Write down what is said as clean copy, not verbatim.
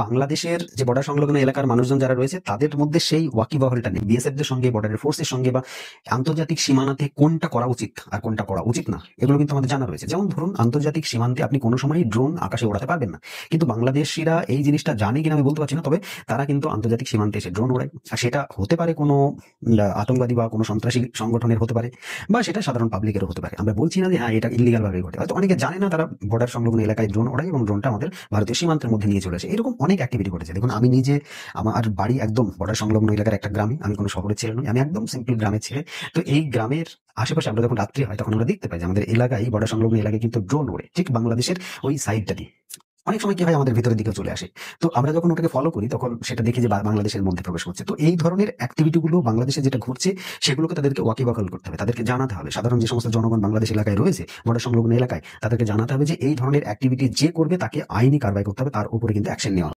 বাংলাদেশের যে বর্ডার সংলগ্ন এলাকার মানুষজন যারা রয়েছে তাদের মধ্যে সেই ওয়াকিবহলটা নেই। বিএসএফদের সঙ্গে, বর্ডারের ফোর্সের সঙ্গে বা আন্তর্জাতিক সীমানাতে কোনটা করা উচিত আর কোনটা করা উচিত না, এগুলো কিন্তু আমাদের জানা রয়েছে। যেমন ধরুন, আন্তর্জাতিক সীমান্তে আপনি কোনো সময় ড্রোন আকাশে ওড়াতে পারবেন না, কিন্তু বাংলাদেশিরা এই জিনিসটা জানে কিনা আমি বলতে পারছি না, তবে তারা কিন্তু আন্তর্জাতিক সীমান্তে এসে ড্রোন ওড়ায়। আর সেটা হতে পারে কোনো আতঙ্কবাদী বা কোনো সন্ত্রাসী সংগঠনের হতে পারে, বা সেটা সাধারণ পাবলিকেরও হতে পারে। আমরা বলছি না যে হ্যাঁ এটা ইলিগাল ভাবে ঘটে, হয়তো অনেকে জানে না, তারা বর্ডার সংলগ্ন এলাকায় ড্রোন ওড়ায় এবং ড্রোনটা আমাদের ভারতীয় সীমান্তের মধ্যে নিয়ে চলে আসে। এরকম অনেক অ্যাক্টিভিটি ঘটেছে। দেখুন, আমি নিজে, আমার বাড়ি একদম বর্ডার সংলগ্ন এলাকার একটা গ্রামে, আমি কোনো শহরের ছেলে নই, আমি একদম সিম্পল গ্রামের ছেলে। তো এই গ্রামের আশেপাশে আমরা যখন রাত্রি হয় তখন আমরা দেখতে পাই যে আমাদের এলাকায়, বর্ডার সংলগ্ন এলাকায় কিন্তু ড্রোন ওড়ে, ঠিক বাংলাদেশের ওই সাইডটা দিয়ে। অনেক সময় কি হয়, আমাদের ভিতরের দিকেও চলে আসে। তো আমরা যখন ওটাকে ফলো করি তখন সেটা দেখি যে বাংলাদেশের মধ্যে প্রবেশ করছে। তো এই ধরনের অ্যাক্টিভিটি গুলো বাংলাদেশে যেটা ঘটছে, সেগুলোকে তাদেরকে ওয়াকিবহাল করতে হবে, তাদেরকে জানাতে হবে। সাধারণ যে সমস্ত জনগণ বাংলাদেশ এলাকায় রয়েছে, বর্ডার সংলগ্ন এলাকায়, তাদেরকে জানাতে হবে যে এই ধরনের অ্যাক্টিভিটি যে করবে তাকে আইনি কারবাই করতে হবে, তার উপরে কিন্তু অ্যাকশন নেওয়া হবে।